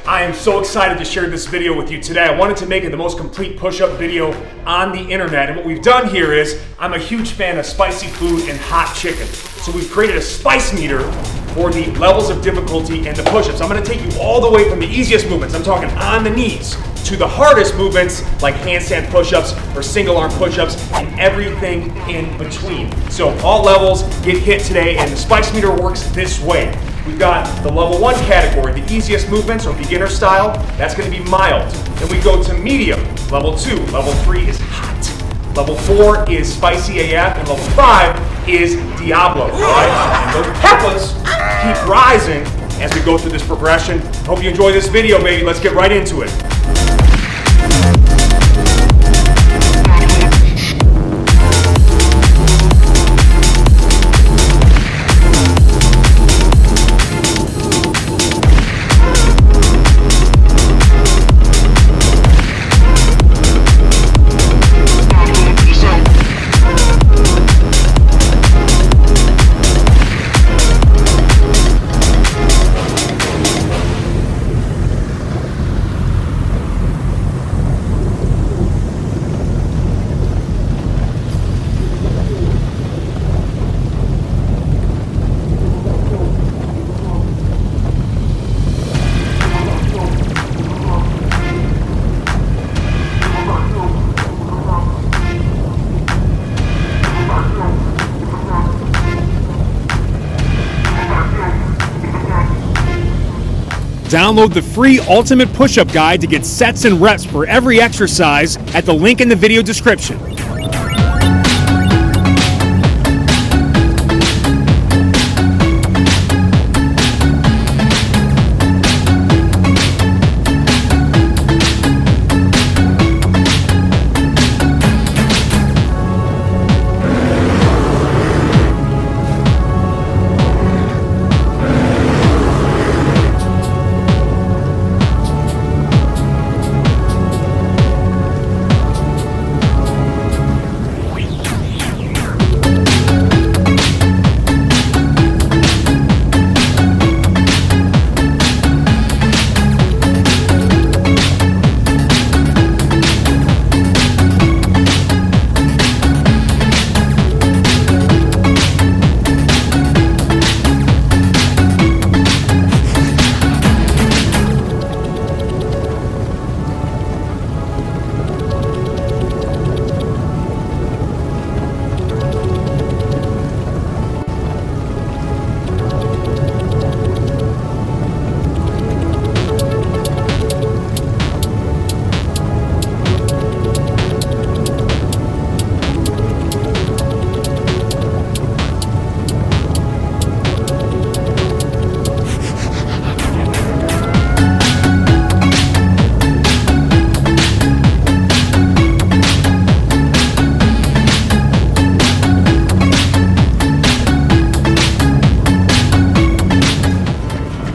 I am so excited to share this video with you today. I wanted to make it the most complete push-up video on the internet. And what we've done here is, I'm a huge fan of spicy food and hot chicken. So we've created a spice meter for the levels of difficulty in the push-ups. I'm gonna take you all the way from the easiest movements, I'm talking on the knees, to the hardest movements like handstand push-ups or single arm push-ups and everything in between. So all levels get hit today, and the spice meter works this way. We've got the level 1 category, the easiest movements or beginner style, that's gonna be mild. Then we go to medium, level 2, level 3 is hot. Level 4 is spicy AF, and level 5 is Diablo, all right? And those peppers keep rising as we go through this progression. Hope you enjoy this video, baby. Let's get right into it. Download the free Ultimate Push-Up Guide to get sets and reps for every exercise at the link in the video description.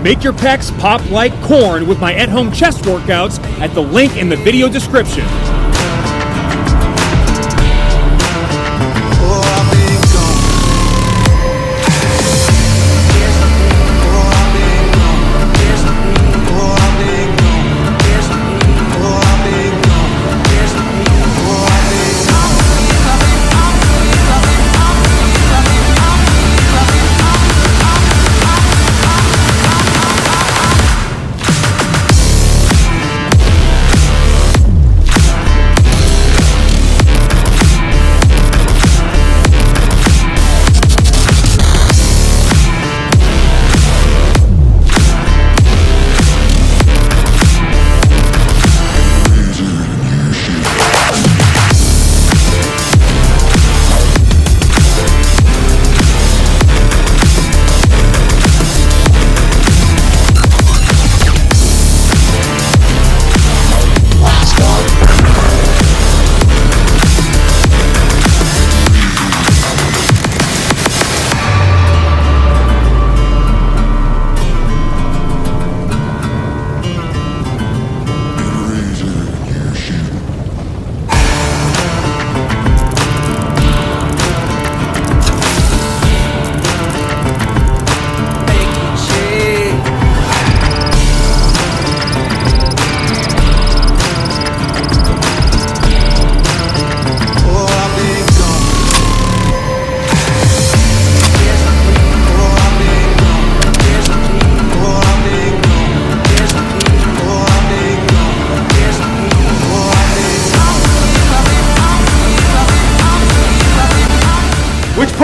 Make your pecs pop like corn with my at-home chest workouts at the link in the video description.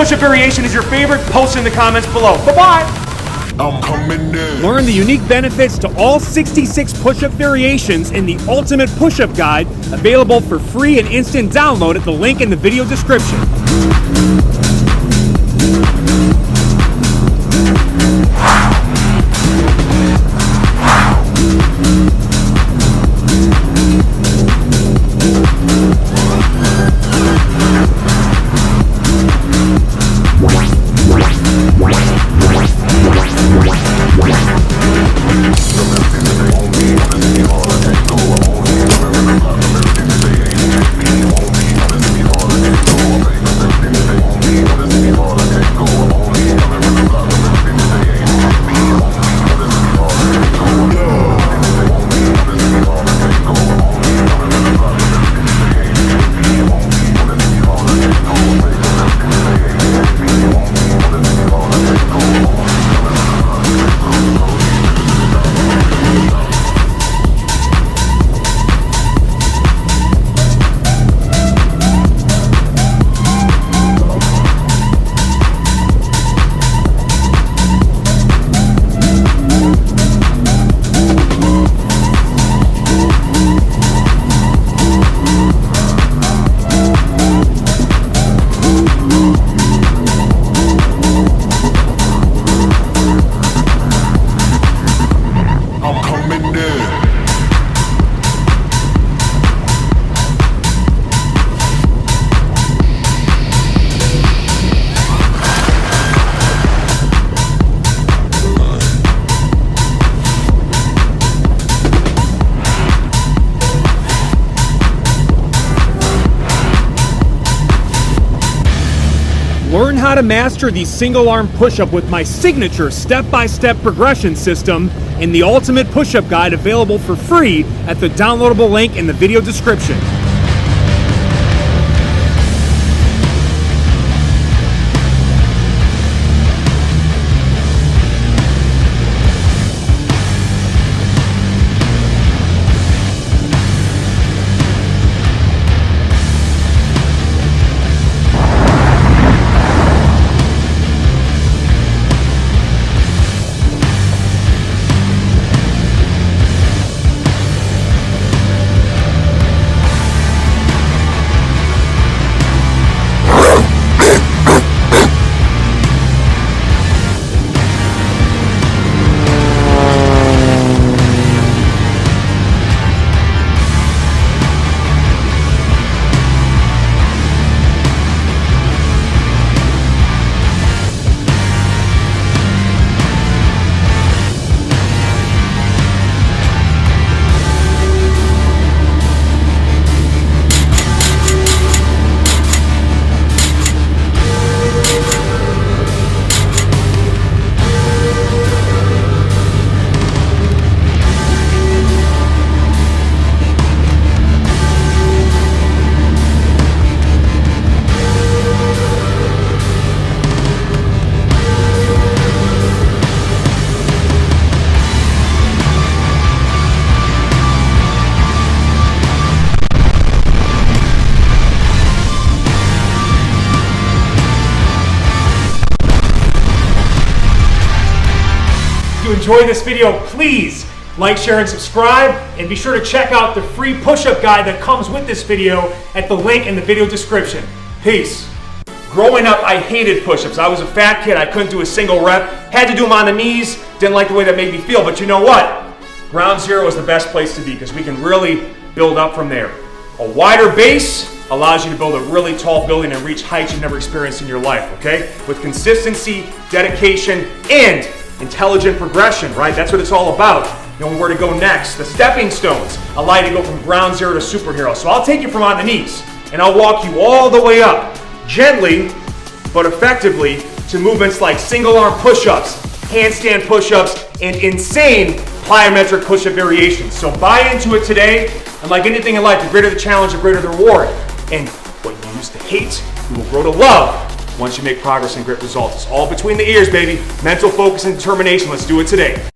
push-up variation is your favorite, post in the comments below. Bye-bye. I'm coming in. Learn the unique benefits to all 66 push-up variations in the Ultimate Push-Up Guide, available for free and instant download at the link in the video description. Learn how to master the single arm push-up with my signature step-by-step progression system in the Ultimate Push-Up Guide, available for free at the downloadable link in the video description. If you enjoyed this video, please like, share, and subscribe, and be sure to check out the free push-up guide that comes with this video at the link in the video description. Peace. Growing up, I hated push-ups. I was a fat kid. I couldn't do a single rep. Had to do them on the knees. Didn't like the way that made me feel. But you know what? Ground zero is the best place to be because we can really build up from there. A wider base allows you to build a really tall building and reach heights you've never experienced in your life, okay? With consistency, dedication, and intelligent progression, right? That's what it's all about. Knowing where to go next. The stepping stones allow you to go from ground zero to superhero. So I'll take you from on the knees and I'll walk you all the way up, gently but effectively, to movements like single arm push-ups, handstand push-ups, and insane plyometric push-up variations. So buy into it today, and like anything in life, the greater the challenge, the greater the reward. And what you used to hate, you will grow to love once you make progress and great results. It's all between the ears, baby. Mental focus and determination. Let's do it today.